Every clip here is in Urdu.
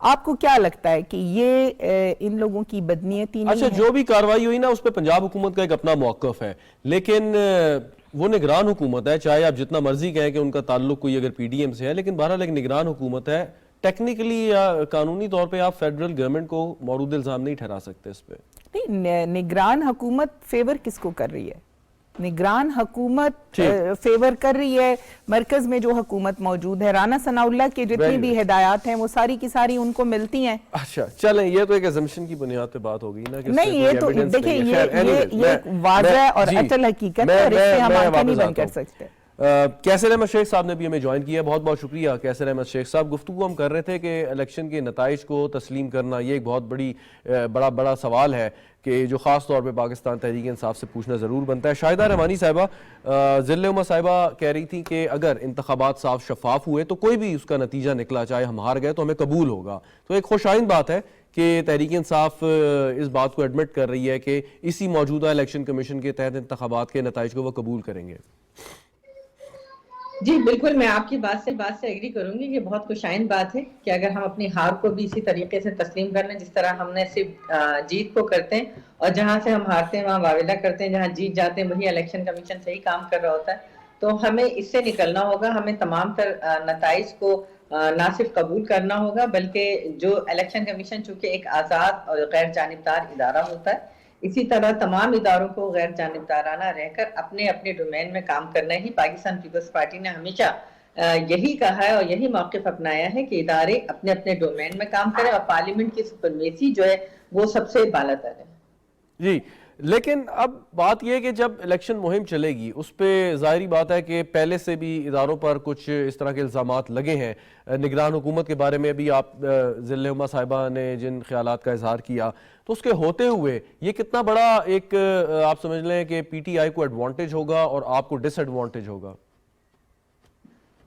آپ کو کیا لگتا ہے کہ یہ ان لوگوں کی بدنیتی نہیں اچھا ہے؟ جو بھی کاروائی ہوئی نا اس پہ پنجاب حکومت کا ایک اپنا موقف ہے، لیکن وہ نگران حکومت ہے، چاہے آپ جتنا مرضی کہیں کہ ان کا تعلق کوئی اگر پی ڈی ایم سے ہے، لیکن بہرحال ایک نگران حکومت ہے، ٹیکنیکلی یا قانونی طور پہ آپ فیڈرل گورنمنٹ کو مورود الزام نہیں ٹھہرا سکتے اس پہ۔ نہیں، نگران حکومت فیور کس کو کر رہی ہے؟ نگران حکومت فیور کر رہی ہے مرکز میں جو حکومت موجود ہے، رانا ثناء اللہ کے جتنی بھی ہدایات ہیں وہ ساری کی ساری ان کو ملتی ہیں۔ اچھا چلیں، یہ تو ایک اسمپشن کی بنیاد پہ بات ہو گئی نا، نہیں، یہ تو دیکھیں یہ ایک واضح اور اٹل حقیقت ہے اور اس سے ہم آنکھیں نہیں بند کر سکتے۔ کیسر احمد شیخ صاحب نے بھی ہمیں جوائن کیا، بہت بہت شکریہ کیسر احمد شیخ صاحب۔ گفتگو ہم کر رہے تھے کہ الیکشن کے نتائج کو تسلیم کرنا یہ ایک بہت بڑا سوال ہے کہ جو خاص طور پہ پاکستان تحریک انصاف سے پوچھنا ضرور بنتا ہے۔ شاہدہ رحمانی صاحبہ، ذل عمر صاحبہ کہہ رہی تھی کہ اگر انتخابات صاف شفاف ہوئے تو کوئی بھی اس کا نتیجہ نکلا، چاہے ہم ہار گئے تو ہمیں قبول ہوگا، تو ایک خوش آئند بات ہے کہ تحریک انصاف اس بات کو ایڈمٹ کر رہی ہے کہ اسی موجودہ الیکشن کمیشن کے تحت انتخابات کے نتائج کو وہ قبول کریں گے۔ جی بالکل، میں آپ کی بات سے ایگری کروں گی کہ بہت خوش آئند بات ہے کہ اگر ہم اپنی ہار کو بھی اسی طریقے سے تسلیم کر لیں جس طرح ہم نے صرف جیت کو کرتے ہیں اور جہاں سے ہم ہارتے ہیں وہاں واویلا کرتے ہیں، جہاں جیت جاتے ہیں وہی الیکشن کمیشن صحیح کام کر رہا ہوتا ہے، تو ہمیں اس سے نکلنا ہوگا۔ ہمیں تمام تر نتائج کو نہ صرف قبول کرنا ہوگا بلکہ جو الیکشن کمیشن چونکہ ایک آزاد اور غیر جانبدار ادارہ ہوتا ہے، اسی طرح تمام اداروں کو غیر جانبدارانہ رہ کر اپنے اپنے ڈومین میں کام کرنا ہی پاکستان پیپلز پارٹی نے ہمیشہ یہی کہا ہے اور یہی موقف اپنایا ہے کہ ادارے اپنے اپنے ڈومین میں کام کریں اور پارلیمنٹ کی سپرمیسی جو ہے وہ سب سے بالا تر ہے۔ جی، لیکن اب بات یہ ہے کہ جب الیکشن مہم چلے گی اس پہ ظاہری بات ہے کہ پہلے سے بھی اداروں پر کچھ اس طرح کے الزامات لگے ہیں۔ نگران حکومت کے بارے میں بھی آپ ذل عمر صاحبہ نے جن خیالات کا اظہار کیا، تو اس کے ہوتے ہوئے یہ کتنا بڑا ایک آپ سمجھ لیں کہ پی ٹی آئی کو ایڈوانٹیج ہوگا اور آپ کو ڈس ایڈوانٹیج ہوگا؟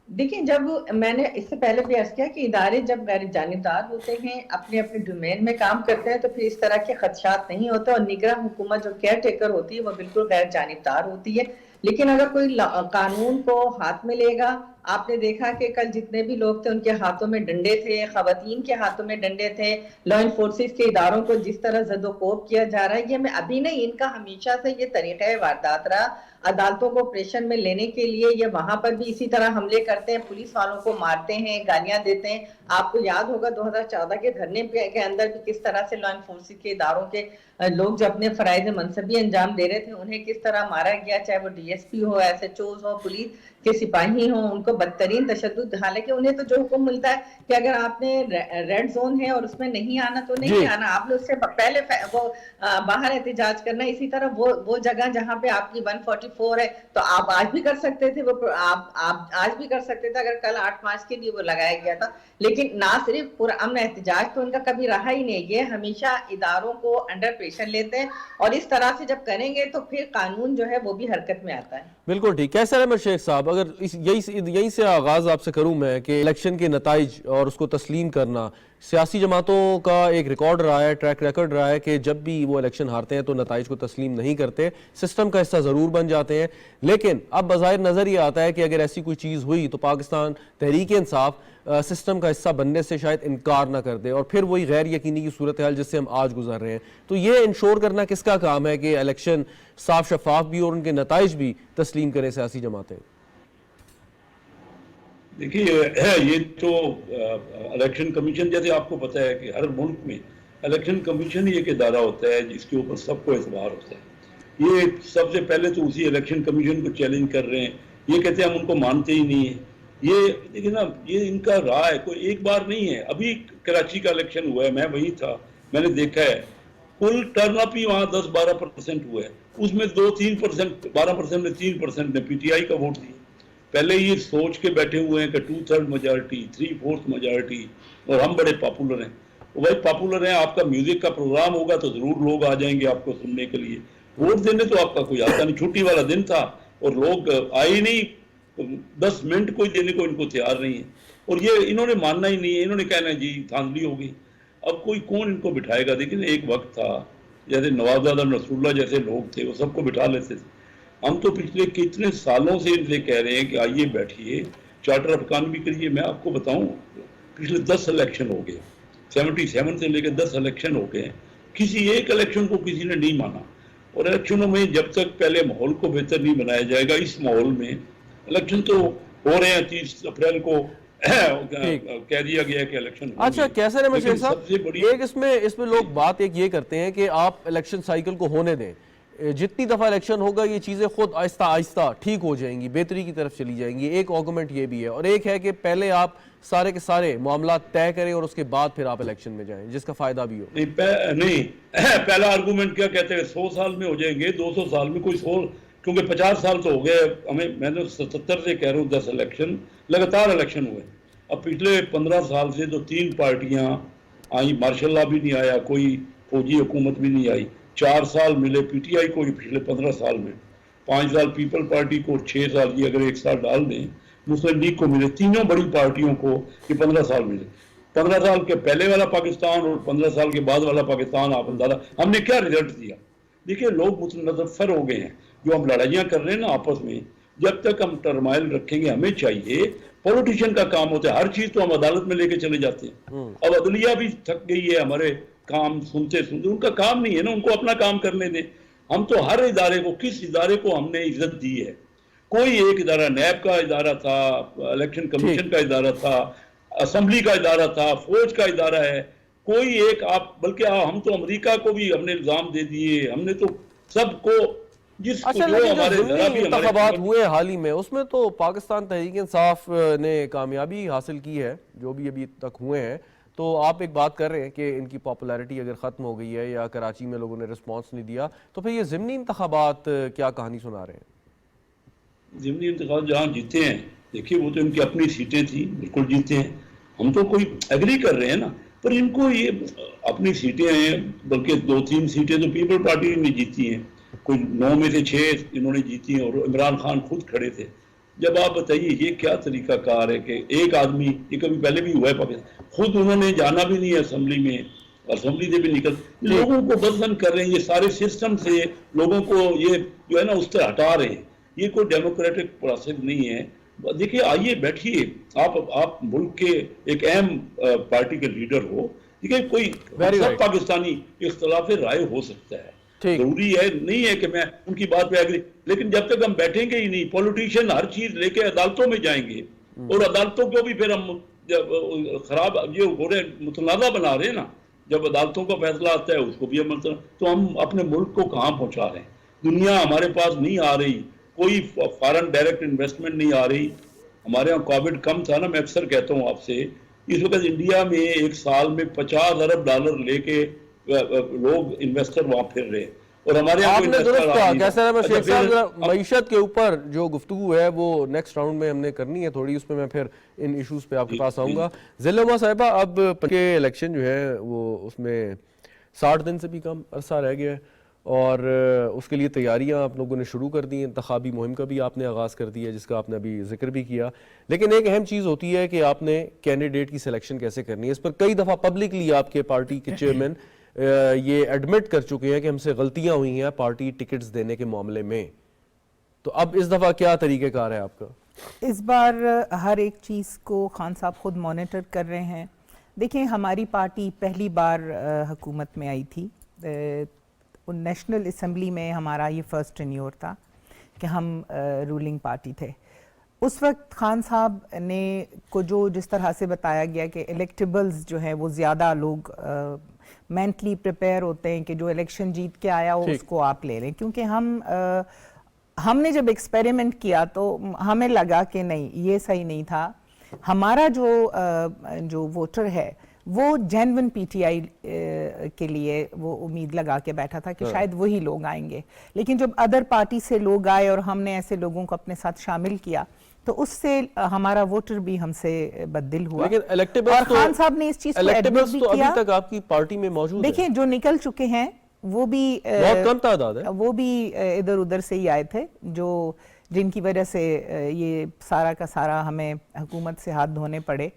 دیکھیں، جب میں نے اس سے پہلے بھی عرض کیا کہ ادارے جب غیر جانبدار ہوتے ہیں، اپنے اپنے ڈومین میں کام کرتے ہیں، تو پھر اس طرح کے خدشات نہیں ہوتے، اور نگراں حکومت جو کیئر ٹیکر ہوتی ہے وہ بالکل غیر جانبدار ہوتی ہے۔ لیکن اگر کوئی قانون کو ہاتھ میں لے گا، آپ نے دیکھا کہ کل جتنے بھی لوگ تھے ان کے ہاتھوں میں ڈنڈے تھے، خواتین کے ہاتھوں میں ڈنڈے تھے، لا انفورسز کے اداروں کو جس طرح زد و کوب کیا جا رہا ہے، یہ میں ابھی نہیں، ان کا ہمیشہ سے یہ طریقہ واردات رہا۔ عدالتوں کو پریشر میں لینے کے لیے یہ وہاں پر بھی اسی طرح حملے کرتے ہیں، پولیس والوں کو مارتے ہیں، گالیاں دیتے ہیں۔ آپ کو یاد ہوگا 2014 کے دھرنے کے اندر بھی کس طرح سے لا انفورسنگ کے اداروں کے لوگ جو اپنے فرائض منصبی انجام دے رہے تھے انہیں کس طرح مارا گیا، چاہے وہ ڈی ایس پی ہو، ایس ایچ اوز ہو، پولیس کے سپاہی ہوں، ان کو بدترین تشدد۔ حالانکہ انہیں تو جو حکم ملتا ہے کہ اگر آپ نے ریڈ زون ہے اور اس میں نہیں آنا تو نہیں آنا، آپ نے اس سے پہلے وہ باہر احتجاج کرنا۔ اسی طرح وہ جگہ جہاں پہ آپ کی 144 ہے تو آپ آج بھی کر سکتے تھے، وہ آپ آج بھی کر سکتے تھے اگر کل 8 مارچ کے لیے وہ لگایا گیا تھا۔ لیکن نہ صرف پرامن احتجاج تو ان کا کبھی رہا ہی نہیں، یہ ہمیشہ اداروں کو انڈر پریشر لیتے ہیں، اور اس طرح سے جب کریں گے تو پھر قانون جو ہے وہ بھی حرکت میں آتا ہے۔ بالکل ٹھیک۔ کیسر احمد شیخ صاحب، اگر یہی سے آغاز آپ سے کروں میں کہ الیکشن کے نتائج اور اس کو تسلیم کرنا سیاسی جماعتوں کا ایک ریکارڈ رہا ہے، ٹریک ریکارڈ رہا ہے کہ جب بھی وہ الیکشن ہارتے ہیں تو نتائج کو تسلیم نہیں کرتے، سسٹم کا حصہ ضرور بن جاتے ہیں، لیکن اب بظاہر نظر یہ آتا ہے کہ اگر ایسی کوئی چیز ہوئی تو پاکستان تحریک انصاف سسٹم کا حصہ بننے سے شاید انکار نہ کر دے، اور پھر وہی غیر یقینی کی صورتحال جس سے ہم آج گزر رہے ہیں۔ تو یہ انشور کرنا کس کا کام ہے کہ الیکشن صاف شفاف بھی اور ان کے نتائج بھی تسلیم کریں سیاسی جماعتیں؟ دیکھیے، یہ تو الیکشن کمیشن، جیسے آپ کو پتہ ہے کہ ہر ملک میں الیکشن کمیشن ہی ایک ادارہ ہوتا ہے جس کے اوپر سب کو اعتبار ہوتا ہے۔ یہ سب سے پہلے تو اسی الیکشن کمیشن کو چیلنج کر رہے ہیں، یہ کہتے ہیں ہم ان کو مانتے ہی نہیں ہیں۔ یہ دیکھیں نا، یہ ان کا راہ ہے، کوئی ایک بار نہیں ہے۔ ابھی کراچی کا الیکشن ہوا ہے، میں وہیں تھا، میں نے دیکھا ہے کل ٹرن اپ ہی وہاں 10-12% ہوا ہے، اس میں 2-3%، 12% میں 3% نے پی ٹی آئی کا ووٹ دیا۔ پہلے یہ سوچ کے بیٹھے ہوئے ہیں کہ 2/3 میجارٹی، 3/4 میجارٹی، اور ہم بڑے پاپولر ہیں۔ بھائی پاپولر ہیں، آپ کا میوزک کا پروگرام ہوگا تو ضرور لوگ آ جائیں گے آپ کو سننے کے لیے، ووٹ دینے تو آپ کا کوئی آتا نہیں۔ چھٹی والا دن تھا اور لوگ آئے ہی نہیں، 10 منٹ کوئی دینے کو ان کو تیار نہیں ہے، اور یہ انہوں نے ماننا ہی نہیں ہے، انہوں نے کہنا جی دھاندلی ہو گئی۔ اب کوئی کون ان کو بٹھائے گا؟ دیکھیں ایک وقت تھا جیسے نوابزادہ نصر اللہ جیسے لوگ تھے وہ سب کو بٹھا لیتے تھے۔ ہم تو پچھلے کتنے سالوں سے ان سے کہہ رہے ہیں کہ آئیے بیٹھیے، چارٹر افکان بھی کریے۔ میں آپ کو بتاؤں پچھلے 10 الیکشن ہو گئے، 77 سے لے کے 10 الیکشن ہو گئے ہیں, کسی ایک الیکشن کو کسی نے نہیں مانا. اور الیکشنوں میں جب تک پہلے ماحول کو بہتر نہیں بنایا جائے گا, اس ماحول میں الیکشن تو ہو رہے ہیں, 30 اپریل کو کہہ دیا گیا کہ الیکشن. اچھا کیسر احمد شیخ صاحب, ایک اس میں لوگ بات ایک یہ کرتے ہیں کہ آپ الیکشن سائیکل کو ہونے دیں, جتنی دفعہ الیکشن ہوگا یہ چیزیں خود آہستہ آہستہ ٹھیک ہو جائیں گی, بہتری کی طرف چلی جائیں گی. ایک آرگومنٹ یہ بھی ہے, اور ایک ہے کہ پہلے آپ سارے کے سارے معاملات طے کریں اور اس کے بعد پھر آپ الیکشن میں جائیں جس کا فائدہ بھی ہو. نہیں, پہلا آرگومنٹ کیا کہتے ہیں, 100 سال میں ہو جائیں گے, 200 سال میں, کوئی 100, کیونکہ 50 سال تو ہو گئے ہمیں. میں نے 77 سے کہہ رہا ہوں 10 الیکشن لگاتار الیکشن ہوئے. اب پچھلے 15 سال سے تو 3 پارٹیاں آئیں, ماشاء اللہ بھی نہیں آیا, کوئی فوجی حکومت بھی نہیں آئی. 4 سال ملے پی ٹی آئی کو پچھلے 15 سال میں, 5 سال پیپل پارٹی کو, 6 سال یہ اگر 1 سال ڈال دیں مسلم لیگ کو ملے. تینوں بڑی پارٹیوں کو یہ 15 سال ملے. 15 سال کے پہلے والا پاکستان اور 15 سال کے بعد والا پاکستان, آپ اندازہ ہم نے کیا رزلٹ دیا. دیکھیں لوگ متنفر ہو گئے ہیں. جو ہم لڑائیاں کر رہے ہیں نا آپس میں, جب تک ہم ٹرمائل رکھیں گے, ہمیں چاہیے, پولیٹیشین کا کام ہوتا ہے ہر چیز تو ہم عدالت میں لے کے چلے جاتے ہیں. اب عدلیہ بھی تھک گئی ہے ہمارے کام سنتے سنتے, ان کا کام نہیں ہے نا, ان کو اپنا کام کرنے دیں. ہم تو ہر ادارے کو, کس ادارے کو ہم نے عزت دی ہے. کوئی ایک ادارہ, نیب کا ادارہ تھا, الیکشن کمیشن کا ادارہ تھا, اسمبلی کا ادارہ تھا, فوج کا ادارہ ہے, کوئی ایک آپ, بلکہ ہم تو امریکہ کو بھی ہم نے الزام دے دیے, ہم نے تو سب کو, جس کو جو ہمارے ضمنی انتخابات ہوئے حال ہی میں, اس میں تو پاکستان تحریک انصاف نے کامیابی حاصل کی ہے جو بھی ابھی تک ہوئے ہیں. تو آپ ایک بات کر رہے ہیں کہ ان کی پاپولیرٹی اگر ختم ہو گئی ہے یا کراچی میں لوگوں نے رسپانس نہیں دیا, تو پھر یہ ضمنی انتخابات کیا کہانی سنا رہے ہیں؟ ضمنی انتخابات جہاں جیتے ہیں, دیکھیے وہ تو ان کی اپنی سیٹیں تھیں, بالکل جیتے ہیں. ہم تو کوئی ایگری کر رہے ہیں نا, پر ان کو یہ اپنی سیٹیں ہیں, بلکہ 2-3 سیٹیں تو پیپل پارٹی نے جیتی ہیں, کوئی 9 میں سے 6 انہوں نے جیتی ہیں, اور عمران خان خود کھڑے تھے. جب آپ بتائیے یہ کیا طریقہ کار ہے کہ ایک آدمی, یہ کبھی پہلے بھی ہوا ہے پاکستان, خود انہوں نے جانا بھی نہیں ہے اسمبلی میں, اسمبلی سے بھی نکل, لوگوں کو بدزن کر رہے ہیں. یہ سارے سسٹم سے لوگوں کو یہ جو ہے نا اس سے ہٹا رہے ہیں. یہ کوئی ڈیموکریٹک پروسیس نہیں ہے. دیکھیے آئیے بیٹھیے, آپ ملک کے ایک اہم پارٹی کے لیڈر ہو, دیکھیے کوئی سب پاکستانی اختلاف رائے ہو سکتا ہے, ضروری ہے نہیں ہے کہ میں ان کی بات پہ ایگری, لیکن جب تک ہم بیٹھیں گے ہی نہیں, پولیٹیشین ہر چیز لے کے عدالتوں میں جائیں گے, اور عدالتوں کو بھی پھر ہم خراب یہ ہو رہے متنازع بنا رہے ہیں نا, جب عدالتوں کا فیصلہ آتا ہے اس کو بھی ہم, تو ہم اپنے ملک کو کہاں پہنچا رہے ہیں. دنیا ہمارے پاس نہیں آ رہی, کوئی فارن ڈائریکٹ انویسٹمنٹ نہیں آ رہی. ہمارے یہاں کووڈ کم تھا نا, میں اکثر کہتا ہوں آپ سے, اس وقت انڈیا میں ایک سال میں $50 ارب لے کے لوگ انویسٹر وہاں پھر رہے ہیں, اور ہمارے یہاں آپ نے درست کہا. کیسر احمد شیخ صاحب, معیشت کے اوپر جو گفتگو ہے وہ نیکسٹ راؤنڈ میں ہم نے کرنی ہے تھوڑی, اس میں پھر ان ایشوز پہ آپ کے پاس آؤں گا. ذیل العما صاحبہ, اب کے الیکشن جو ہے وہ اس میں 60 دن سے بھی کم عرصہ رہ گیا ہے, اور اس کے لیے تیاریاں آپ لوگوں نے شروع کر دی ہیں, انتخابی مہم کا بھی آپ نے آغاز کر دیا ہے جس کا آپ نے ابھی ذکر بھی کیا. لیکن ایک اہم چیز ہوتی ہے کہ آپ نے کینڈیڈیٹ کی سلیکشن کیسے کرنی ہے. اس پر کئی دفعہ پبلکلی آپ کے پارٹی کے چیئرمین یہ ایڈمٹ کر چکے ہیں کہ ہم سے غلطیاں ہوئی ہیں پارٹی ٹکٹس دینے کے معاملے میں. تو اب اس دفعہ کیا طریقہ کار ہے آپ کا؟ اس بار ہر ایک چیز کو خان صاحب خود مانیٹر کر رہے ہیں. دیکھیں ہماری پارٹی پہلی بار حکومت میں آئی تھی, نیشنل اسمبلی میں ہمارا یہ فرسٹ ٹینیور تھا کہ ہم رولنگ پارٹی تھے. اس وقت خان صاحب نے کو جو جس طرح سے بتایا گیا کہ الیکٹیبلز جو ہیں وہ زیادہ لوگ مینٹلی پریپیئر ہوتے ہیں کہ جو الیکشن جیت کے آیا ہو اس کو آپ لے لیں, کیونکہ ہم نے جب ایکسپیریمنٹ کیا تو ہمیں لگا کہ نہیں یہ صحیح نہیں تھا. ہمارا جو ووٹر ہے وہ جینون پی ٹی آئی کے لیے وہ امید لگا کے بیٹھا تھا کہ شاید وہی لوگ آئیں گے, لیکن جب ادر پارٹی سے لوگ آئے اور ہم نے ایسے لوگوں کو اپنے ساتھ شامل کیا تو اس سے ہمارا ووٹر بھی ہم سے بددل ہوا. اور خان صاحب نے اس چیز کو ایڈمٹ بھی کیا. ابھی تک آپ کی پارٹی میں موجود دیکھیں جو نکل چکے ہیں وہ بھی بہت کم تعداد ہے, وہ بھی ادھر ادھر سے ہی آئے تھے, جن کی وجہ سے یہ سارا کا سارا ہمیں حکومت سے ہاتھ دھونے پڑے.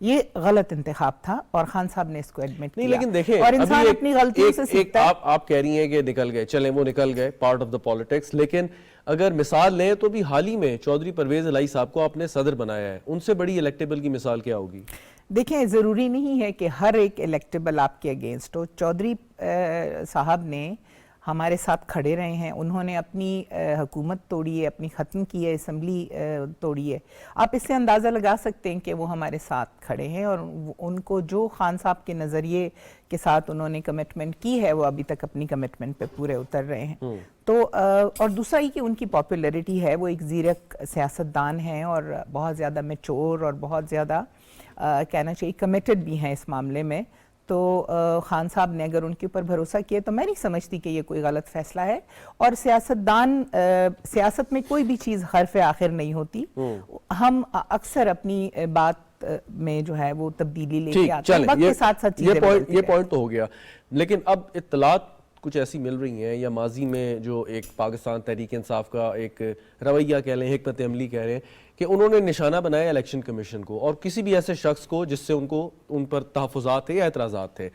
یہ غلط انتخاب تھا اور خان صاحب نے اس کو ایڈمٹ کیا. لیکن دیکھیں اور انسان اپنی غلطیوں سے سیکھتا ہے. آپ کہہ رہی ہیں کہ نکل گئے, چلیں وہ نکل گئے, پارٹ آف دا پالیٹکس, لیکن اگر مثال لیں تو بھی حال ہی میں چودھری پرویز الہی صاحب کو آپ نے صدر بنایا ہے, ان سے بڑی الیکٹیبل کی مثال کیا ہوگی؟ دیکھیں ضروری نہیں ہے کہ ہر ایک الیکٹیبل آپ کے اگینسٹ ہو. چودھری صاحب نے ہمارے ساتھ کھڑے رہے ہیں, انہوں نے اپنی حکومت توڑی ہے, اپنی ختم کی ہے, اسمبلی توڑی ہے. آپ اس سے اندازہ لگا سکتے ہیں کہ وہ ہمارے ساتھ کھڑے ہیں, اور ان کو جو خان صاحب کے نظریے کے ساتھ انہوں نے کمٹمنٹ کی ہے وہ ابھی تک اپنی کمٹمنٹ پہ پورے اتر رہے ہیں. تو اور دوسرا یہ کہ ان کی پاپولیرٹی ہے, وہ ایک زیرک سیاستدان ہیں اور بہت زیادہ میچور اور بہت زیادہ کہنا چاہیے کمیٹڈ بھی ہیں اس معاملے میں. تو خان صاحب نے اگر ان کے اوپر بھروسہ کیا تو میں نہیں سمجھتی کہ یہ کوئی غلط فیصلہ ہے. اور سیاست میں کوئی بھی چیز حرف آخر نہیں ہوتی. ہم اکثر اپنی بات میں جو ہے وہ تبدیلی لے کے آتے ہیں, وقت کے ساتھ ساتھ چیزیں بدلتی ہیں. یہ پوائنٹ تو ہو گیا, لیکن اب اطلاعات کچھ ایسی مل رہی ہیں, یا ماضی میں جو ایک پاکستان تحریک انصاف کا ایک رویہ کہہ لیں, حکمت عملی کہہ رہے ہیں, کہ انہوں نے نشانہ بنایا الیکشن کمیشن کو اور کسی بھی ایسے شخص کو جس سے ان پر تحفظات تھے یا اعتراضات تھے.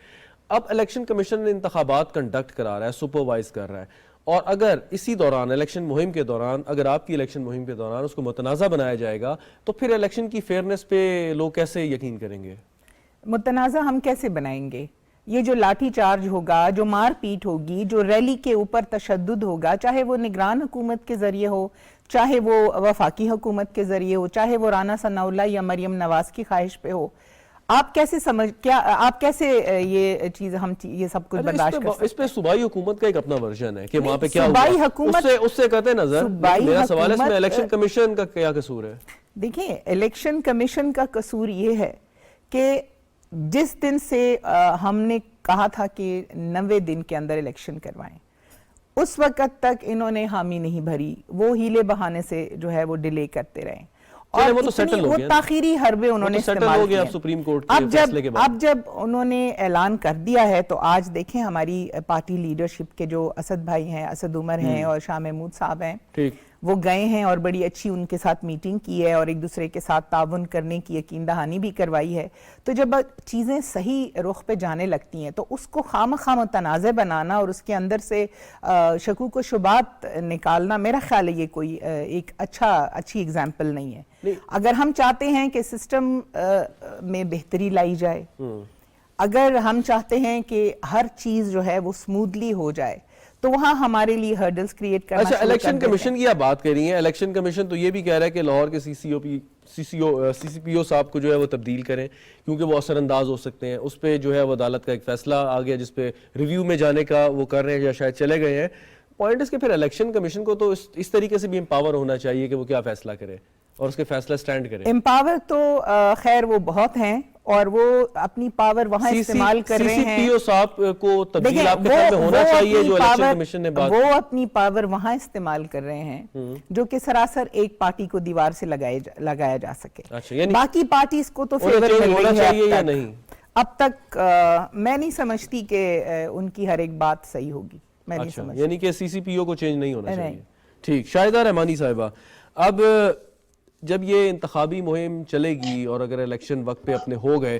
اب الیکشن کمیشن انتخابات کنڈکٹ کرا رہا ہے, سپروائز کر رہا ہے, اور اگر اسی دوران الیکشن مہم کے دوران, اگر آپ کی الیکشن مہم کے دوران اس کو متنازع بنایا جائے گا تو پھر الیکشن کی فیئرنس پہ لوگ کیسے یقین کریں گے؟ متنازع ہم کیسے بنائیں گے؟ یہ جو لاٹھی چارج ہوگا, جو مار پیٹ ہوگی, جو ریلی کے اوپر تشدد ہوگا, چاہے وہ نگران حکومت کے ذریعے ہو, چاہے وہ وفاقی حکومت کے ذریعے ہو, چاہے وہ رانا ثناءاللہ یا مریم نواز کی خواہش پہ ہو, آپ کیسے یہ چیز ہم یہ سب کچھ برداشت کر سکتے ہیں؟ اس پہ صوبائی حکومت کا ایک اپنا ورژن ہے کہ وہاں پہ کیا صوبائی ہوا, حکومت اس سے قطع نظر میرا سوال ہے اس میں الیکشن کمیشن کا کیا قصور ہے؟ دیکھیں, الیکشن کمیشن کا قصور یہ ہے کہ جس دن سے ہم نے کہا تھا کہ 90 دن کے اندر الیکشن کروائیں, اس وقت تک انہوں نے حامی نہیں بھری, وہ ہیلے بہانے سے جو ہے وہ ڈیلے کرتے رہے, اور وہ تاخیری حربے انہوں نے استعمال کیے. سپریم کورٹ کے فیصلے کے بعد اب جب انہوں نے اعلان کر دیا ہے تو آج دیکھیں ہماری پارٹی لیڈرشپ کے جو اسد بھائی ہیں, اسد عمر ہیں اور شاہ محمود صاحب ہیں, وہ گئے ہیں اور بڑی اچھی ان کے ساتھ میٹنگ کی ہے اور ایک دوسرے کے ساتھ تعاون کرنے کی یقین دہانی بھی کروائی ہے. تو جب چیزیں صحیح رخ پہ جانے لگتی ہیں تو اس کو خواہ متنازع بنانا اور اس کے اندر سے شکوک و شبہات نکالنا, میرا خیال ہے یہ کوئی ایک اچھی اگزامپل نہیں ہے. اگر ہم چاہتے ہیں کہ سسٹم میں بہتری لائی جائے, اگر ہم چاہتے ہیں کہ ہر چیز جو ہے وہ سموتھلی ہو جائے, تو وہاں ہمارے لیے ہرڈلز کریٹ کرنا. اچھا, الیکشن کمیشن کی آپ بات کر رہی ہیں, الیکشن کمیشن تو یہ بھی کہہ رہا ہے کہ لاہور کے سی سی پی او صاحب کو جو ہے وہ تبدیل کریں کیونکہ وہ اثر انداز ہو سکتے ہیں. اس پہ جو ہے وہ عدالت کا ایک فیصلہ آ گیا جس پہ ریویو میں جانے کا وہ کر رہے ہیں یا شاید چلے گئے ہیں. پوائنٹ اس کہ پھر الیکشن کمیشن کو تو اس طریقے سے بھی امپاور ہونا چاہیے کہ وہ کیا فیصلہ کرے اور اس کے فیصلہ سٹینڈ کرے. امپاور تو خیر وہ بہت ہیں اور وہ اپنی پاور وہاں استعمال کر رہے ہیں. سی سی پی او صاحب کو تبدیل آپ کے خیال میں ہونا چاہیے جو الیکشن کمیشن نے بات, وہ اپنی پاور وہاں استعمال کر رہے ہیں جو کہ سراسر ایک پارٹی کو دیوار سے لگایا جا سکے. باقی پارٹیز کو تو فیور مل رہی ہے یا نہیں اب تک. میں نہیں سمجھتی کہ ان کی ہر ایک بات صحیح ہوگی, میں نہیں سمجھتی. یعنی کہ سی سی پی او کو چینج نہیں ہونا چاہیے. ٹھیک, شاہدہ رحمانی صاحبہ, اب جب یہ انتخابی مہم چلے گی اور اگر الیکشن وقت پہ اپنے ہو گئے,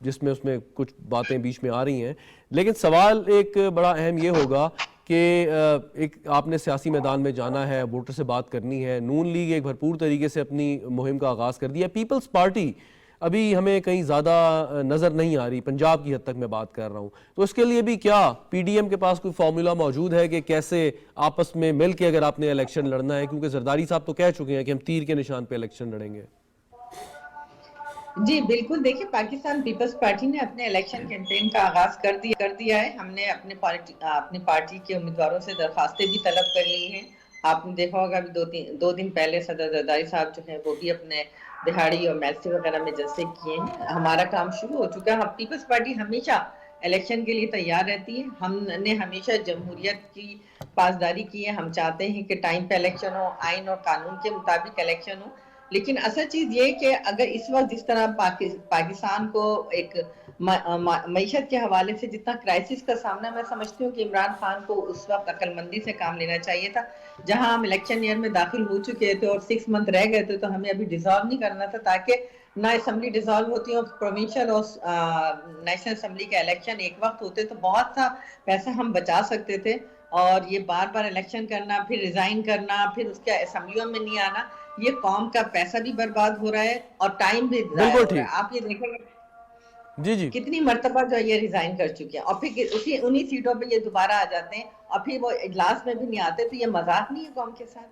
جس میں اس میں کچھ باتیں بیچ میں آ رہی ہیں, لیکن سوال ایک بڑا اہم یہ ہوگا کہ ایک آپ نے سیاسی میدان میں جانا ہے, ووٹر سے بات کرنی ہے. نون لیگ ایک بھرپور طریقے سے اپنی مہم کا آغاز کر دیا. پیپلز پارٹی ابھی ہمیں کہیں زیادہ نظر نہیں آ رہی, پنجاب کی حد تک میں بات کر رہا ہوں. تو اس کے لیے بھی کیا پی ڈی ایم کے پاس کوئی فارمولا موجود ہے کہ کیسے آپس میں مل کے اگر آپ نے الیکشن لڑنا ہے, کیونکہ زرداری صاحب تو کہہ چکے ہیں کہ ہم تیر کے نشان پہ الیکشن لڑیں گے. جی بالکل, دیکھیں پاکستان پیپلز پارٹی نے اپنے الیکشن کیمپین کا آغاز کر دیا ہے. ہم نے اپنی پارٹی کے امیدواروں سے درخواستیں بھی طلب کر لی ہیں. آپ نے دیکھا ہوگا دو دن پہلے صدر زرداری صاحب جو ہیں وہ بھی اپنے دہاڑی اور میلسی وغیرہ میں جلسے کیے ہیں. ہمارا کام شروع ہو چکا ہے. پیپلز پارٹی ہمیشہ الیکشن کے لیے تیار رہتی ہے. ہم نے ہمیشہ جمہوریت کی پاسداری کی ہے. ہم چاہتے ہیں کہ ٹائم پہ الیکشن ہو, آئین اور قانون کے مطابق الیکشن ہو. لیکن اصل چیز یہ کہ اگر اس وقت جس طرح پاکستان کو ایک معیشت کے حوالے سے جتنا کرائسس کا سامنا, میں سمجھتی ہوں کہ عمران خان کو اس وقت عقل مندی سے کام لینا چاہیے تھا. جہاں ہم الیکشن ایئر میں داخل ہو چکے تھے اور 6 منتھ رہ گئے تھے, تو ہمیں ابھی ڈیزالو نہیں کرنا تھا, تاکہ نہ اسمبلی ڈیزالو ہوتی اور پروونشل اور نیشنل اسمبلی کے الیکشن ایک وقت ہوتے تو بہت سا پیسہ ہم بچا سکتے تھے. اور یہ بار بار الیکشن کرنا, پھر ریزائن کرنا, پھر اس کے اسمبلیوں میں نہیں آنا, یہ قوم کا پیسہ بھی برباد ہو رہا ہے اور ٹائم بھی ضائع ہو رہا ہے. آپ یہ دیکھیں گے جی کتنی مرتبہ جو یہ ریزائن کر چکے ہیں اور پھر انہی سیٹوں پہ یہ دوبارہ آ جاتے ہیں اور پھر وہ اجلاس میں بھی نہیں آتے. تو یہ مذاق نہیں ہے قوم کے ساتھ.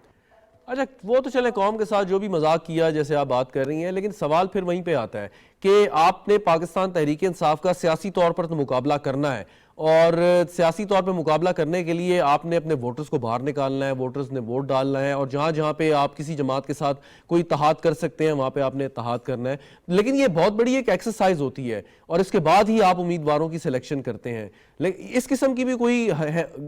اچھا وہ تو چلیں قوم کے ساتھ جو بھی مذاق کیا جیسے آپ بات کر رہی ہیں، لیکن سوال پھر وہیں پہ آتا ہے کہ آپ نے پاکستان تحریک انصاف کا سیاسی طور پر تو مقابلہ کرنا ہے، اور سیاسی طور پہ مقابلہ کرنے کے لیے آپ نے اپنے ووٹرز کو باہر نکالنا ہے، ووٹرز نے ووٹ ڈالنا ہے، اور جہاں جہاں پہ آپ کسی جماعت کے ساتھ کوئی اتحاد کر سکتے ہیں وہاں پہ آپ نے اتحاد کرنا ہے. لیکن یہ بہت بڑی ایک ایکسرسائز ہوتی ہے اور اس کے بعد ہی آپ امیدواروں کی سلیکشن کرتے ہیں. لیکن اس قسم کی بھی کوئی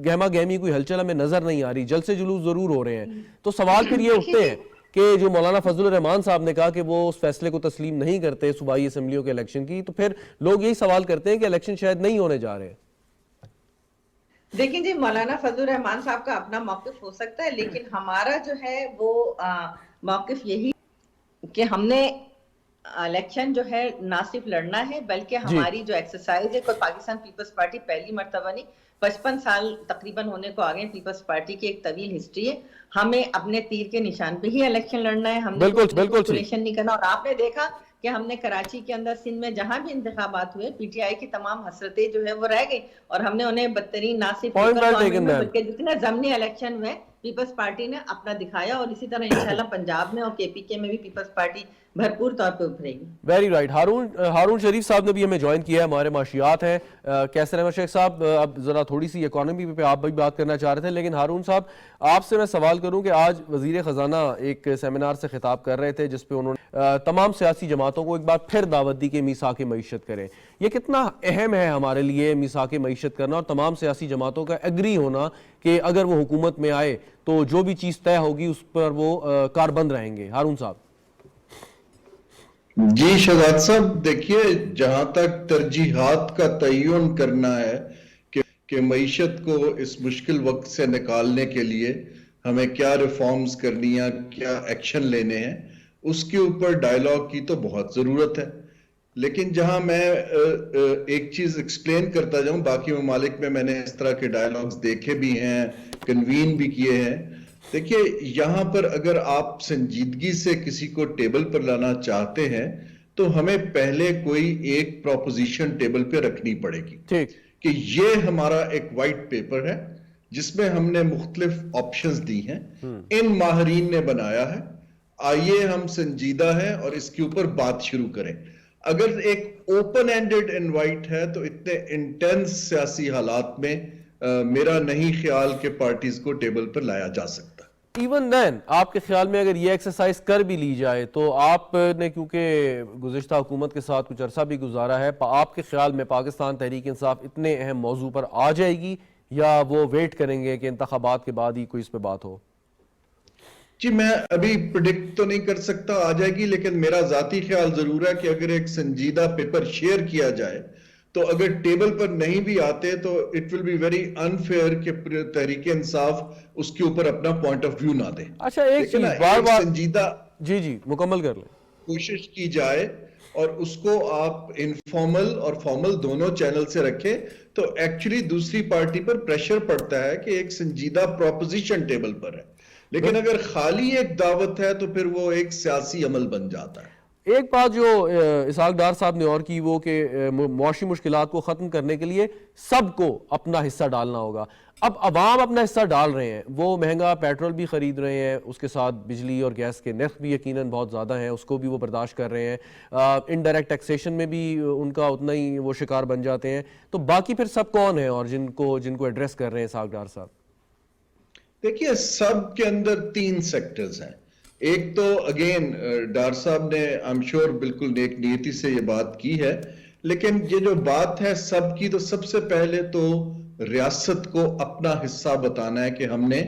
گہما گہمی کوئی ہلچل ہمیں نظر نہیں آ رہی. جلسے جلوس ضرور ہو رہے ہیں. تو سوال پھر یہ اٹھتے ہیں کہ جو مولانا فضل الرحمان صاحب نے کہا کہ وہ اس فیصلے کو تسلیم نہیں کرتے صوبائی اسمبلیوں کے الیکشن کی، تو پھر لوگ یہی سوال کرتے ہیں کہ الیکشن شاید نہیں ہونے جا رہے ہیں. دیکھیں جی مولانا فضل الرحمان صاحب کا اپنا موقف ہو سکتا ہے، لیکن ہمارا جو ہے وہ موقف یہی کہ ہم نے الیکشن جو ہے نہ صرف لڑنا ہے بلکہ ہماری جو ایکسرسائز ہے، کوئی پاکستان پیپلز پارٹی پہلی مرتبہ نہیں، 55 سال تقریباً ہونے کو آگئے پیپلز پارٹی کی ایک طویل ہسٹری ہے. ہمیں اپنے تیر کے نشان پہ ہی الیکشن لڑنا ہے. ہم نے کیلکولیشن نہیں کرنا. اور آپ نے دیکھا کہ ہم نے کراچی کے اندر سندھ میں جہاں بھی انتخابات ہوئے پی ٹی آئی کی تمام حسرتیں جو ہے وہ رہ گئی اور ہم نے انہیں بدترین نہ صرف بلکہ جتنے ضمنی الیکشن ہوئے پیپلز پارٹی نے اپنا دکھایا. اور اسی طرح انشاءاللہ پنجاب میں اور کے پی کے میں بھی پیپلز پارٹی بھرپور طور پہ ابھرے گی. Very right. ہارون شریف صاحب نے بھی ہمیں جوائن کیا ہے، ہمارے معاشیات ہیں. کیسر احمد شیخ صاحب اب ذرا تھوڑی سی اکانومی پہ آپ بھی بات کرنا چاہ رہے تھے، لیکن ہارون صاحب آپ سے میں سوال کروں کہ آج وزیر خزانہ ایک سیمینار سے خطاب کر رہے تھے جس پہ انہوں نے تمام سیاسی جماعتوں کو ایک بار پھر دعوت دی کہ میثاق معیشت کریں. یہ کتنا اہم ہے ہمارے لیے میثاق معیشت کرنا اور تمام سیاسی جماعتوں کا ایگری ہونا کہ اگر وہ حکومت میں آئے تو جو بھی چیز طے ہوگی اس پر وہ کاربند رہیں گے؟ ہارون صاحب. جی شہزاد صاحب، دیکھیے جہاں تک ترجیحات کا تعین کرنا ہے کہ معیشت کو اس مشکل وقت سے نکالنے کے لیے ہمیں کیا ریفارمز کرنی ہے، کیا ایکشن لینے ہیں، اس کے اوپر ڈائیلاگ کی تو بہت ضرورت ہے. لیکن جہاں میں ایک چیز ایکسپلین کرتا جاؤں، باقی ممالک میں نے اس طرح کے ڈائیلاگز دیکھے بھی ہیں، کنوین بھی کیے ہیں. دیکھیے یہاں پر اگر آپ سنجیدگی سے کسی کو ٹیبل پر لانا چاہتے ہیں تو ہمیں پہلے کوئی ایک پروپوزیشن ٹیبل پہ رکھنی پڑے گی کہ یہ ہمارا ایک وائٹ پیپر ہے جس میں ہم نے مختلف آپشنز دی ہیں، ان ماہرین نے بنایا ہے، آئیے ہم سنجیدہ ہیں اور اس کے اوپر بات شروع کریں. اگر ایک اوپن اینڈڈ انوائٹ ہے تو اتنے انٹینس سیاسی حالات میں میرا نہیں خیال کہ پارٹیز کو ٹیبل پر لایا جا سکتا. ایون دین آپ کے خیال میں اگر یہ ایکسرسائز کر بھی لی جائے تو آپ نے کیونکہ گزشتہ حکومت کے ساتھ کچھ عرصہ بھی گزارا ہے، آپ کے خیال میں پاکستان تحریک انصاف اتنے اہم موضوع پر آ جائے گی یا وہ ویٹ کریں گے کہ انتخابات کے بعد ہی کوئی اس پہ بات ہو؟ جی میں ابھی پریڈکٹ تو نہیں کر سکتا آ جائے گی، لیکن میرا ذاتی خیال ضرور ہے کہ اگر ایک سنجیدہ پیپر شیئر کیا جائے تو اگر ٹیبل پر نہیں بھی آتے تو it will be very unfair کہ تحریک انصاف اس کے اوپر اپنا پوائنٹ آف ویو نہ دے. اچھا ایک چیز بار بار سنجیدہ جی مکمل کر لیں. کوشش کی جائے اور اس کو آپ انفارمل اور فارمل دونوں چینل سے رکھیں تو ایکچولی دوسری پارٹی پر پریشر پڑتا ہے کہ ایک سنجیدہ پروپوزیشن ٹیبل پر ہے. لیکن اگر خالی ایک دعوت ہے تو پھر وہ ایک سیاسی عمل بن جاتا ہے. ایک بات جو اسحاق ڈار صاحب نے اور کی وہ کہ معاشی مشکلات کو ختم کرنے کے لیے سب کو اپنا حصہ ڈالنا ہوگا. اب عوام اپنا حصہ ڈال رہے ہیں، وہ مہنگا پیٹرول بھی خرید رہے ہیں، اس کے ساتھ بجلی اور گیس کے نرخ بھی یقیناً بہت زیادہ ہیں، اس کو بھی وہ برداشت کر رہے ہیں. انڈائریکٹ ٹیکسیشن میں بھی ان کا اتنا ہی وہ شکار بن جاتے ہیں. تو باقی پھر سب کون ہیں اور جن کو ایڈریس کر رہے ہیں اسحاق ڈار صاحب؟ دیکھیے سب کے اندر 3 سیکٹرز ہیں. ایک تو اگین ڈار صاحب نے I'm sure بالکل نیک نیتی سے یہ بات کی ہے، لیکن یہ جو بات ہے سب کی، تو سب سے پہلے تو ریاست کو اپنا حصہ بتانا ہے کہ ہم نے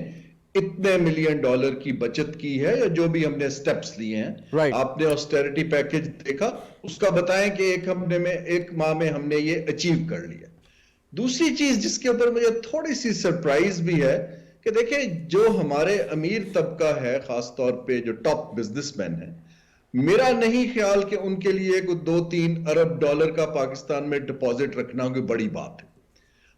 اتنے $1 ملین کی بچت کی ہے یا جو بھی ہم نے سٹیپس لیے ہیں. آپ نے آسٹیرٹی پیکج دیکھا، اس کا بتائیں کہ ایک ماہ میں ہم نے یہ اچیو کر لیا. دوسری چیز جس کے اوپر مجھے تھوڑی سی سرپرائز بھی ہے کہ دیکھیں جو ہمارے امیر طبقہ ہے، خاص طور پہ جو ٹاپ بزنس مین ہیں، میرا نہیں خیال کہ ان کے لیے کوئی $2-3 ارب کا پاکستان میں ڈپازٹ رکھنا کوئی بڑی بات ہے.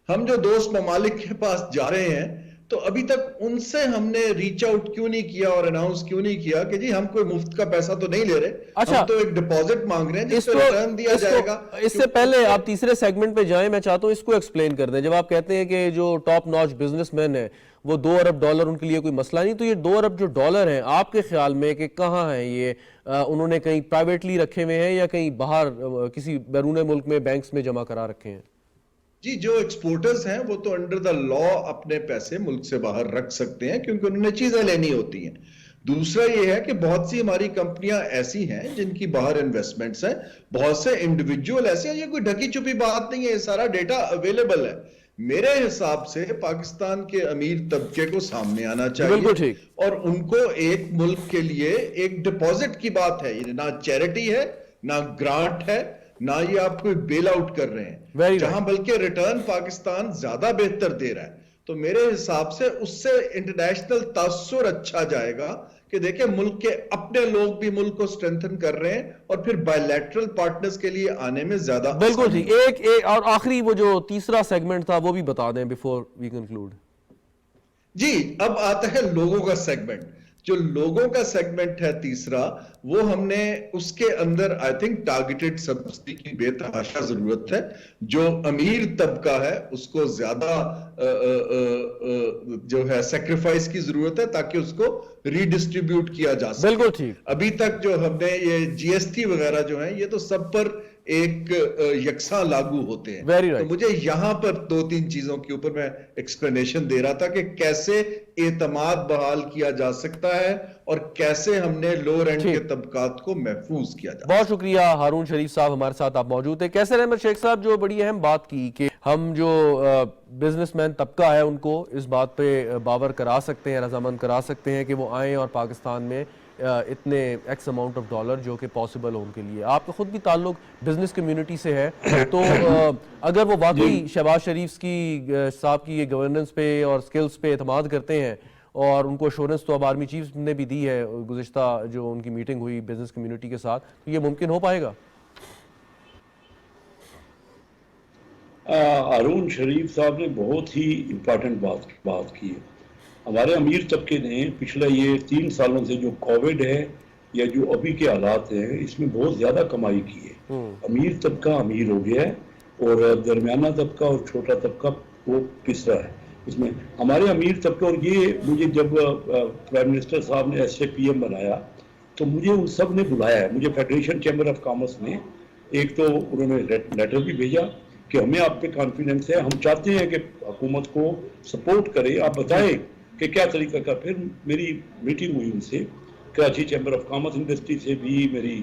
ہم جو دوست ممالک کے پاس جا رہے ہیں تو ابھی تک ان سے ہم نے ریچ آؤٹ کیوں نہیں کیا اور اناؤنس کیوں نہیں کیا کہ جی ہم کوئی مفت کا پیسہ تو نہیں لے رہے, ہم تو ایک ڈپازٹ مانگ رہے ہیں جس پہ ریٹرن دیا جائے گا. اس سے پہلے آپ تیسرے سیگمنٹ پہ جائیں, میں چاہتا ہوں اس کو ایکسپلین کر دیں. جب آپ کہتے ہیں کہ جو ٹاپ ناچ بزنس مین ہے وہ $2 ارب ان کے لیے کوئی مسئلہ نہیں, تو یہ $2 ارب جو ڈالر ہیں آپ کے خیال میں کہ کہاں ہیں یہ؟ انہوں نے کہیں پرائیویٹلی رکھے ہوئے ہیں یا کہیں باہر کسی بیرون ملک میں بینکس میں جمع کرا رکھے ہیں؟ جی جو ایکسپورٹرز ہیں وہ تو انڈر دا لا اپنے پیسے ملک سے باہر رکھ سکتے ہیں کیونکہ انہوں نے چیزیں لینی ہوتی ہیں. دوسرا یہ ہے کہ بہت سی ہماری کمپنیاں ایسی ہیں جن کی باہر انویسٹمنٹس ہیں, بہت سے انڈیویجول ایسے ہیں, یہ کوئی ڈھکی چھپی بات نہیں ہے, یہ سارا ڈیٹا اویلیبل ہے. میرے حساب سے پاکستان کے امیر طبقے کو سامنے آنا چاہیے اور ان کو ایک ملک کے لیے ایک ڈپازٹ کی بات ہے, یہ نہ چیریٹی ہے نہ گرانٹ ہے نہ یہ آپ کوئی بیل آؤٹ کر رہے ہیں, جہاں بلکہ ریٹرن پاکستان زیادہ بہتر دے رہا ہے. تو میرے حساب سے اس سے انٹرنیشنل تاثر اچھا جائے گا کہ دیکھیں ملک کے اپنے لوگ بھی ملک کو سٹرینتھن کر رہے ہیں اور پھر بائیلیٹرل پارٹنرز کے لیے آنے میں زیادہ. بالکل ٹھیک. ایک اور آخری وہ جو تیسرا سیگمنٹ تھا وہ بھی بتا دیں بیفور وی کنکلوڈ. جی اب آتا ہے لوگوں کا سیگمنٹ. جو لوگوں کا سیگمنٹ ہے تیسرا, وہ ہم نے اس کے اندر آئی تھنک ٹارگیٹڈ سبسڈی کی بے تحاشا ضرورت ہے. جو امیر طبقہ ہے اس کو زیادہ جو ہے سیکریفائس کی ضرورت ہے تاکہ اس کو ری ڈسٹریبیوٹ کیا جا سکے. بالکل ٹھیک. ابھی تک جو ہم نے یہ جی ایس ٹی وغیرہ جو ہیں یہ تو سب پر ایک یکساں لاگو ہوتے ہیں. تو مجھے یہاں پر 2-3 چیزوں کے اوپر میں ایکسپلینیشن دے رہا تھا کہ کیسے اعتماد بحال کیا جا سکتا ہے اور کیسے ہم نے لوور اینڈ کے طبقات کو محفوظ کیا جا. بہت شکریہ ہارون شریف صاحب, ہمارے ساتھ آپ موجود ہیں. کیسر احمد شیخ صاحب جو بڑی اہم بات کی کہ ہم جو بزنس مین طبقہ ہے ان کو اس بات پہ باور کرا سکتے ہیں, رضامند کرا سکتے ہیں کہ وہ آئیں اور پاکستان میں اتنے ایکس اماؤنٹ آف ڈالر جو کہ پاسبل ہو ان کے لیے. آپ کا خود بھی تعلق بزنس کمیونٹی سے ہے, تو اگر وہ واقعی شہباز شریف کی صاحب کی یہ گورننس پہ اور سکلز پہ اعتماد کرتے ہیں, اور ان کو ایشورنس تو اب آرمی چیف نے بھی دی ہے گزشتہ جو ان کی میٹنگ ہوئی بزنس کمیونٹی کے ساتھ, تو یہ ممکن ہو پائے گا؟ ہارون شریف صاحب نے بہت ہی امپورٹنٹ بات کی ہے. ہمارے امیر طبقے نے پچھلے یہ 3 سالوں سے جو کووڈ ہے یا جو ابھی کے حالات ہیں اس میں بہت زیادہ کمائی کی ہے. امیر طبقہ امیر ہو گیا ہے اور درمیانہ طبقہ اور چھوٹا طبقہ وہ پسرا ہے اس میں. ہمارے امیر طبقہ, اور یہ مجھے جب پرائم منسٹر صاحب نے SAPM بنایا تو مجھے ان سب نے بلایا ہے. مجھے فیڈریشن چیمبر آف کامرس نے ایک تو انہوں نے لیٹر بھی بھیجا کہ ہمیں آپ پہ کانفیڈنس ہے, ہم چاہتے ہیں کہ حکومت کو سپورٹ کرے, آپ بتائیں کہ کیا طریقہ کا. پھر میری میٹنگ ہوئی ان سے, Karachi chamber of commerce industry سے بھی, میری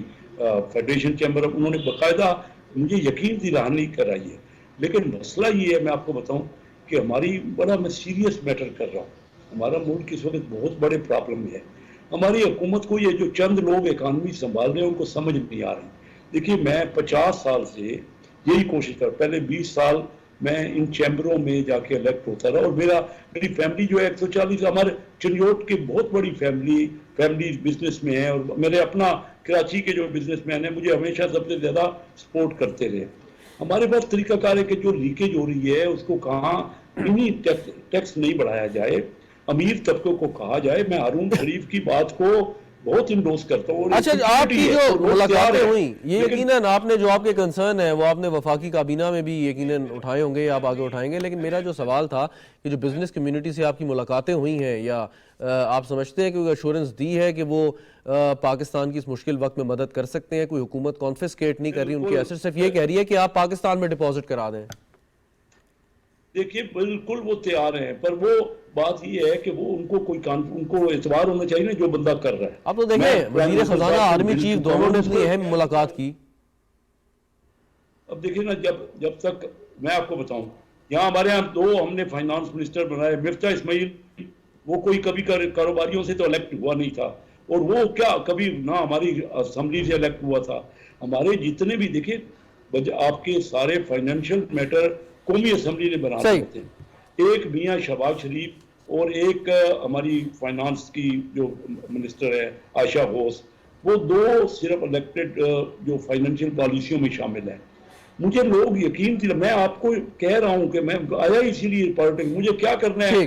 فیڈریشن چیمبر آف, انہوں نے باقاعدہ مجھے یقین دلانے کرائی ہے. لیکن مسئلہ یہ ہے, میں آپ کو بتاؤں کہ ہماری بڑا میں سیریس میٹر کر رہا ہوں, ہمارا ملک اس وقت بہت بڑے پرابلم میں ہے. ہماری حکومت کو یہ جو چند لوگ اکانومی سنبھال رہے ہیں ان کو سمجھ نہیں آ رہی. دیکھیے میں 50 سال سے یہی کوشش کر, پہلے 20 سال میں ان چیمبروں میں جا کے الیکٹ ہوتا رہا, اور میری فیملی جو ہے 140, ہمارے چنیوٹ کی بہت بڑی فیملی بزنس میں ہے, اور میرے اپنا کراچی کے جو بزنس مین ہیں مجھے ہمیشہ سب سے زیادہ سپورٹ کرتے رہے. ہمارے پاس طریقہ کار ہے کہ جو لیکیج ہو رہی ہے اس کو کہاں انہیں ٹیکس نہیں بڑھایا جائے, امیر طبقوں کو کہا جائے. میں ہارون شریف کی بات کو بہت انڈوس کرتا ہوں. اچھا, آپ کی جو ملاقاتیں ہوئیں یہ یقیناً آپ نے جو آپ کے کنسرن ہے وہ آپ نے وفاقی کابینہ میں بھی یقیناً اٹھائے ہوں گے, آپ آگے اٹھائیں گے, لیکن میرا جو سوال تھا کہ جو بزنس کمیونٹی سے آپ کی ملاقاتیں ہوئی ہیں, یا آپ سمجھتے ہیں کہ کوئی ایشورنس دی ہے کہ وہ پاکستان کی اس مشکل وقت میں مدد کر سکتے ہیں؟ کوئی حکومت کانفسکیٹ نہیں کر رہی ان کے ایسٹ, صرف یہ کہہ رہی ہے کہ آپ پاکستان میں ڈپازٹ کرا دیں. دیکھیے بالکل وہ تیار ہیں, پر وہ بات یہ ہے کہ وہ ان کو اعتبار ہونا چاہیے نا جو بندہ کر رہا ہے. آپ تو دیکھیں وزیر خزانہ آرمی چیف دونوں نے اتنی اہم ملاقات کی. اب دیکھیں نا, جب تک میں آپ کو بتاؤں, یہاں ہمارے یہاں 2 ہم نے فائنانس منسٹر بنائے. مفتاح اسماعیل وہ کوئی کبھی کاروباریوں سے تو الیکٹ ہوا نہیں تھا, اور وہ کیا کبھی نہ ہماری اسمبلی سے الیکٹ ہوا تھا. ہمارے جتنے بھی دیکھیں آپ کے سارے فائنینشیل میٹر قومی اسمبلی نے بنا دیتے ہیں. ایک میاں شہباز شریف اور ایک ہماری فائنانس کی جو منسٹر ہے عائشہ غوث, وہ 2 صرف الیکٹڈ جو فائنینشیل پالیسیوں میں شامل ہیں. مجھے لوگ یقین دلا, میں آپ کو کہہ رہا ہوں کہ میں آیا اسی لیے پالیٹکس, مجھے کیا کرنا ہے,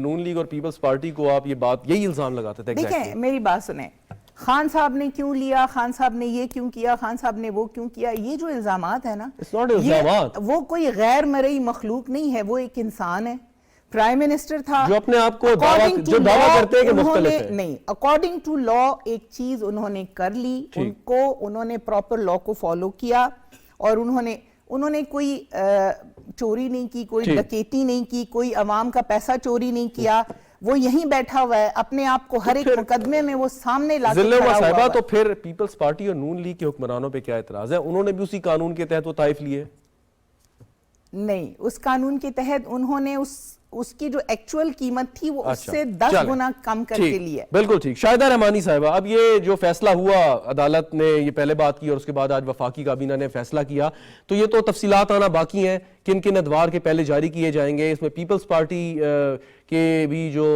نون لیگ اور پیپلز پارٹی کو آپ یہ بات یہی الزام لگاتے تھے دیکھیں میری بات سنیں خان صاحب نے کیوں لیا, خان صاحب نے یہ کیوں کیا, خان صاحب نے وہ کیوں کیا, یہ جو الزامات ہیں نا وہ کوئی غیر مرئی مخلوق نہیں ہے, وہ ایک انسان ہے. پرائم منسٹر تھا جو اپنے آپ کو جو دعویٰ کرتے ہیں کہ مختلف ہے, نہیں اکارڈنگ ٹو لا ایک چیز انہوں نے کر لی, انہوں نے پراپر لا کو فالو کیا اور انہوں نے کوئی چوری نہیں کی, کوئی ڈکیتی نہیں کی, کوئی عوام کا پیسہ چوری نہیں کیا. وہ یہیں بیٹھا ہوا ہے اپنے آپ کو ہر ایک مقدمے میں وہ سامنے لا کے کھڑا ہوا ہے. تو پھر پیپلز پارٹی اور نون لیگ کے حکمرانوں پہ کیا اعتراض ہے؟ انہوں نے بھی اسی قانون کے تحت وہ طائف لیے. نہیں, اس قانون کے تحت انہوں نے اس کی جو ایکچول قیمت تھی وہ اس سے 10 گنا کم کر کے لیے. بالکل ٹھیک. شاہدہ رحمانی صاحبہ, اب یہ جو فیصلہ ہوا عدالت نے یہ پہلے بات کی اور اس کے بعد آج وفاقی کابینہ نے فیصلہ کیا, تو یہ تو تفصیلات آنا باقی ہیں, کن کن ادوار کے پہلے جاری کیے جائیں گے. اس میں پیپلز پارٹی کے بھی جو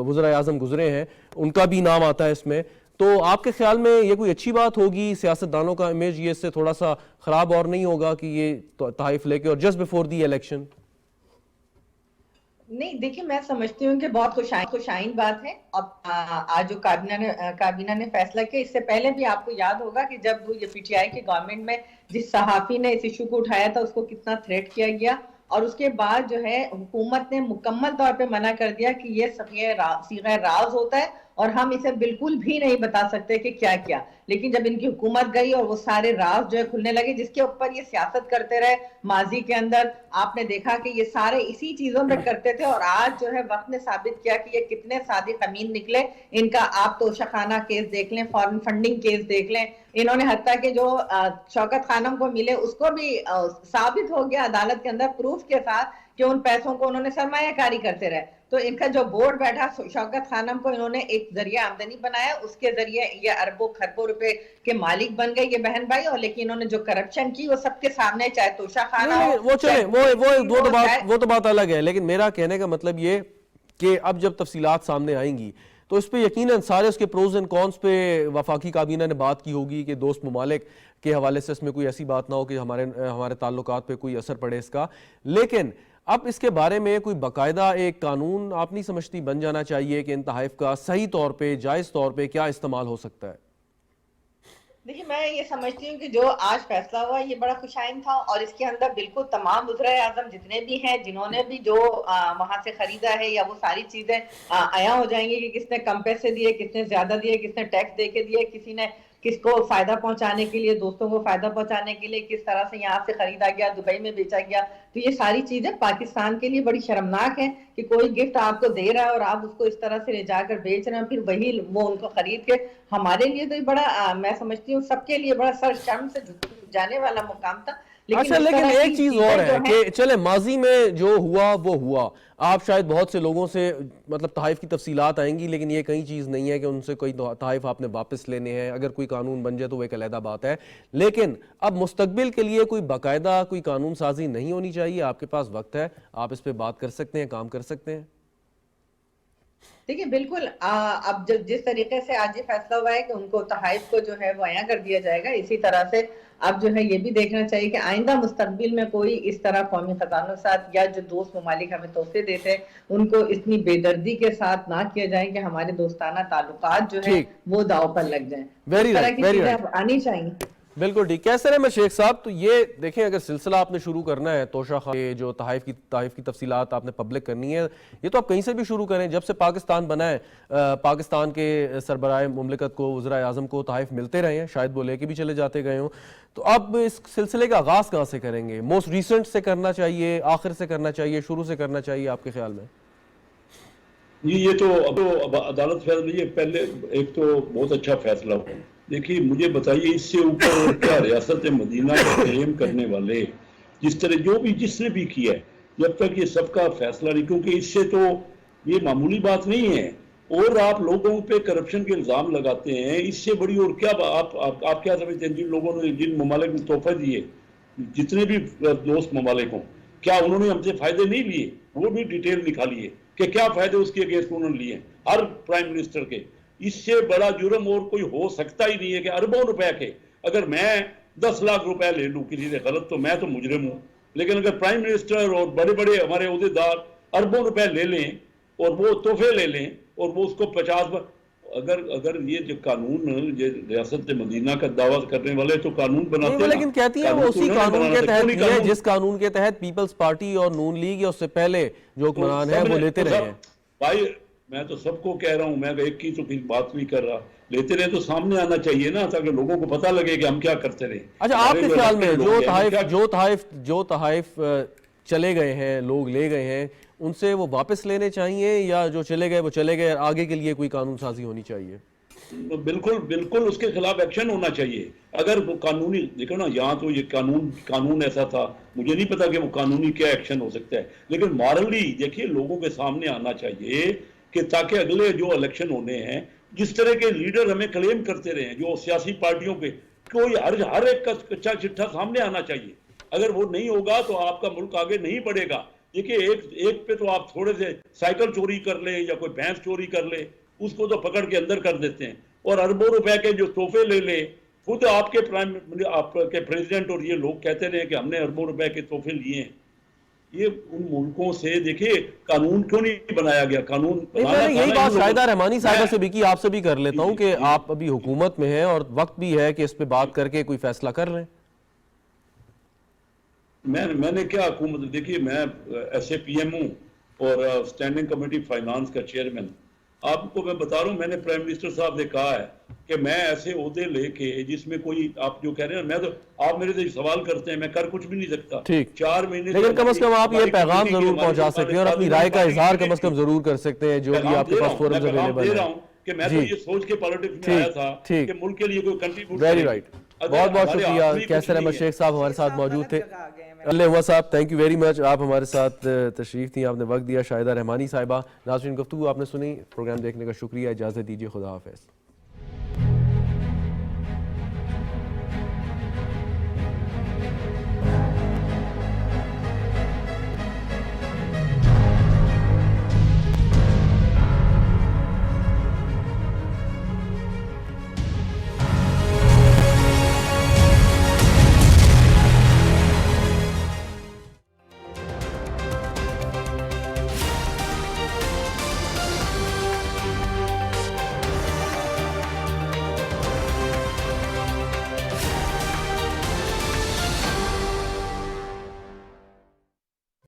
وزراء اعظم گزرے ہیں ان کا بھی نام آتا ہے اس میں. تو آپ کے خیال میں یہ کوئی اچھی بات ہوگی؟ سیاستدانوں کا امیج یہ اس سے تھوڑا سا خراب اور نہیں ہوگا کہ یہ تحائف لے کے اور جسٹ بیفور دی الیکشن؟ نہیں دیکھیں, میں سمجھتی ہوں کہ بہت خوشائن بات ہے. اب آج جو کابینہ نے فیصلہ کیا, اس سے پہلے بھی آپ کو یاد ہوگا کہ جب یہ پی ٹی آئی کی گورنمنٹ میں جس صحافی نے اس ایشو کو اٹھایا تھا اس کو کتنا تھریٹ کیا گیا, اور اس کے بعد جو ہے حکومت نے مکمل طور پہ منع کر دیا کہ یہ صیغہ راز ہوتا ہے اور ہم اسے بالکل بھی نہیں بتا سکتے کہ کیا کیا. لیکن جب ان کی حکومت گئی اور وہ سارے راز جو ہے کھلنے لگے, جس کے اوپر یہ سیاست کرتے رہے ماضی کے اندر, آپ نے دیکھا کہ یہ سارے اسی چیزوں میں کرتے تھے. اور آج جو ہے وقت نے ثابت کیا کہ یہ کتنے صادق امین نکلے. ان کا آپ توشہ خانہ کیس دیکھ لیں, فارن فنڈنگ کیس دیکھ لیں, انہوں نے حتیٰ کہ جو شوکت خانم کو ملے اس کو بھی ثابت ہو گیا عدالت کے اندر پروف کے ساتھ کہ ان پیسوں کو انہوں نے سرمایہ کاری کرتے رہے. تو ان کا جو بورڈ بیٹھا شوکت خانم کو انہوں نے ایک ذریعہ آمدنی بنایا, اس کے ذریعے یہ اربوں خربوں روپے کے مالک بن گئے یہ بہن بھائی. اور لیکن انہوں نے جو کرپشن کی وہ سب کے سامنے, چاہے توشہ خانہ ہو, وہ چلیں وہ تو بات الگ ہے. لیکن میرا کہنے کا مطلب یہ کہ اب جب تفصیلات سامنے آئیں گی تو اس پہ یقیناً سارے اس کے پروز اینڈ کونس پہ وفاقی کابینہ نے بات کی ہوگی کہ دوست ممالک کے حوالے سے اس میں کوئی ایسی بات نہ ہو کہ ہمارے تعلقات پہ کوئی اثر پڑے اس کا. لیکن اب اس کے بارے میں کوئی باقاعدہ ایک قانون آپ نہیں سمجھتی بن جانا چاہیے کہ ان تحائف کا صحیح طور پہ, جائز طور پہ کیا استعمال ہو سکتا ہے؟ دیکھیں, میں یہ سمجھتی ہوں کہ جو آج فیصلہ ہوا یہ بڑا خوشائن تھا, اور اس کے اندر بالکل تمام وزرائے اعظم جتنے بھی ہیں جنہوں نے بھی جو وہاں سے خریدا ہے, یا وہ ساری چیزیں عیاں ہو جائیں گی کہ کس نے کم پیسے دیے, کس نے زیادہ دیے, کس نے ٹیکس دے کے دیے, کسی نے کس کو فائدہ پہنچانے کے لیے, دوستوں کو فائدہ پہنچانے کے لیے کس طرح سے یہاں سے خریدا گیا, دبئی میں بیچا گیا. تو یہ ساری چیزیں پاکستان کے لیے بڑی شرمناک ہیں کہ کوئی گفٹ آپ کو دے رہا ہے اور آپ اس کو اس طرح سے لے جا کر بیچ رہے ہیں, پھر وہی وہ ان کو خرید کے. ہمارے لیے تو یہ بڑا, میں سمجھتی ہوں سب کے لیے بڑا سر شرم سے جانے والا مقام تھا. لیکن ایک چیز اور ہے کہ چلے ماضی میں جو ہوا وہ ہوا, آپ شاید بہت سے لوگوں سے مطلب تحائف کی تفصیلات آئیں گی, لیکن یہ کئی چیز نہیں ہے کہ ان سے کوئی تحائف آپ نے واپس لینے ہیں. اگر کوئی قانون بن جائے تو وہ ایک علیحدہ بات ہے, لیکن اب مستقبل کے لیے کوئی باقاعدہ کوئی قانون سازی نہیں ہونی چاہیے. آپ کے پاس وقت ہے, آپ اس پہ بات کر سکتے ہیں, کام کر سکتے ہیں. دیکھیں بالکل, اب جس طریقے سے آج یہ فیصلہ ہوا ہے کہ ان کو تحائف کو جو ہے وہ عیاں کر دیا جائے گا, اسی طرح سے اب جو ہے یہ بھی دیکھنا چاہیے کہ آئندہ مستقبل میں کوئی اس طرح قومی خزانوں کے ساتھ یا جو دوست ممالک ہمیں تحفے دیتے ہیں ان کو اتنی بے دردی کے ساتھ نہ کیا جائے کہ ہمارے دوستانہ تعلقات جو ہے وہ داؤ پر لگ جائیں. اس طرح کی چیزیں آنی چاہیے. بالکل ٹھیک. کیسے رہے شیخ صاحب, تو یہ دیکھیں اگر سلسلہ آپ نے شروع کرنا ہے توشہ خانہ جو تحائف کی تفصیلات آپ نے پبلک کرنی ہے, یہ تو آپ کہیں سے بھی شروع کریں. جب سے پاکستان بنا ہے, پاکستان کے سربراہ مملکت کو, وزراء اعظم کو تحائف ملتے رہے ہیں, شاید وہ لے کے بھی چلے جاتے گئے ہوں. تو اب اس سلسلے کا آغاز کہاں سے کریں گے؟ موسٹ ریسنٹ سے کرنا چاہیے, آخر سے کرنا چاہیے, شروع سے کرنا چاہیے آپ کے خیال میں؟ یہ تو اب عدالت فیصلہ, یہ پہلے ایک تو بہت اچھا فیصلہ ہوا. دیکھیے مجھے بتائیے اس سے اوپر کیا ریاست مدینہ کو کلیم کرنے والے جس طرح جس نے بھی کیا ہے, جب تک یہ سب کا فیصلہ نہیں, کیونکہ اس سے تو یہ معمولی بات نہیں ہے. اور آپ لوگوں پہ کرپشن کے الزام لگاتے ہیں, اس سے بڑی اور کیا آپ کیا سمجھتے ہیں؟ جن لوگوں نے, جن ممالک نے تحفہ دیے, جتنے بھی دوست ممالک ہوں, کیا انہوں نے ہم سے فائدے نہیں لیے؟ وہ بھی ڈیٹیل نکالیے کہ کیا فائدے اس کے اگینسٹ انہوں نے لیے, ہر پرائم منسٹر کے. اس سے بڑا جرم اور کوئی ہو سکتا ہی نہیں ہے کہ اربوں روپے کے, اگر میں 10 لاکھ روپے لے لوں کسی سے غلط, تو میں تو مجرم ہوں. لیکن اگر پرائم منسٹر اور بڑے بڑے ہمارے عہدیدار اربوں روپے لے لیں اور وہ تحفے لے لیں اور وہ اس کو 50 اگر یہ جو قانون یہ ریاست مدینہ کا دعویٰ کرنے والے تو قانون بناتے ہیں، لیکن کہتی ہیں وہ اسی قانون کے تحت ہے جس قانون کے تحت پیپلز پارٹی اور نون لیگ یا اس سے پہلے جو حکمران ہیں وہ لیتے رہے ہیں. بھائی میں تو سب کو کہہ رہا ہوں، میں ایک کی تو بات نہیں کر رہا، لیتے رہے تو سامنے آنا چاہیے نا تاکہ لوگوں کو پتہ لگے کہ ہم کیا کرتے رہے. اچھا آپ کے خیال میں جو تحائف چلے گئے ہیں، لوگ لے گئے ہیں، ان سے وہ واپس لینے چاہیے یا جو چلے گئے وہ چلے گئے، آگے کے لیے کوئی قانون سازی ہونی چاہیے؟ بالکل اس کے خلاف ایکشن ہونا چاہیے. اگر وہ قانونی دیکھو نا، یہاں تو یہ قانون ایسا تھا، مجھے نہیں پتا کہ وہ قانونی کیا ایکشن ہو سکتا ہے، لیکن مارلی دیکھیے لوگوں کے سامنے آنا چاہیے کہ تاکہ اگلے جو الیکشن ہونے ہیں جس طرح کے لیڈر ہمیں کلیم کرتے رہے ہیں جو سیاسی پارٹیوں کے، کوئی ہر ایک کا کچا چٹھا سامنے آنا چاہیے. اگر وہ نہیں ہوگا تو آپ کا ملک آگے نہیں بڑھے گا. دیکھیے ایک پہ تو آپ تھوڑے سے سائیکل چوری کر لے یا کوئی بھینس چوری کر لے اس کو تو پکڑ کے اندر کر دیتے ہیں، اور اربوں روپے کے جو تحفے لے لے. خود آپ کے پریزیڈنٹ اور یہ لوگ کہتے رہے کہ ہم نے اربوں روپے کے تحفے لیے ہیں. یہ ان ملکوں سے دیکھیے قانون کیوں نہیں بنایا گیا؟ قانون یہی بات شاہدہ رحمانی صاحبہ سے بھی کی، آپ سے بھی کر لیتا ہوں کہ آپ ابھی حکومت میں ہیں اور وقت بھی ہے کہ اس پہ بات کر کے کوئی فیصلہ کر لیں. میں نے کیا حکومت، دیکھیے میں ایس اے پی ایم ہوں اور اسٹینڈنگ کمیٹی فائنانس کا چیئرمین. آپ کو میں بتا رہا ہوں، میں نے پرائم منسٹر صاحب نے کہا ہے کہ میں ایسے عہدے لے کے جس میں کوئی آپ جو کہہ رہے ہیں، میں تو آپ میرے سے سوال کرتے ہیں، میں کر کچھ بھی نہیں سکتا. 4 مہینے لیکن کم از کم آپ یہ پیغام ضرور پہنچا سکتے ہیں اور اپنی رائے کا اظہار کم از کم ضرور کر سکتے ہیں جو بھی آپ کے پاس فورمز اویلیبل ہیں. کہ میں تو یہ سوچ کے پالیٹکس میں آیا تھا کہ ملک کے لیے کوئی کنٹریبیوٹ. ویری رائٹ، بہت بہت شکریہ. کیسر احمد شیخ صاحب ہمارے ساتھ موجود تھے. اللہ ہوا صاحب تھینک یو ویری مچ، آپ ہمارے ساتھ تشریف تھیں، آپ نے وقت دیا. شاہدہ رحمانی صاحبہ. ناظرین گفتگو آپ نے سنی، پروگرام دیکھنے کا شکریہ، اجازت دیجیے، خدا حافظ.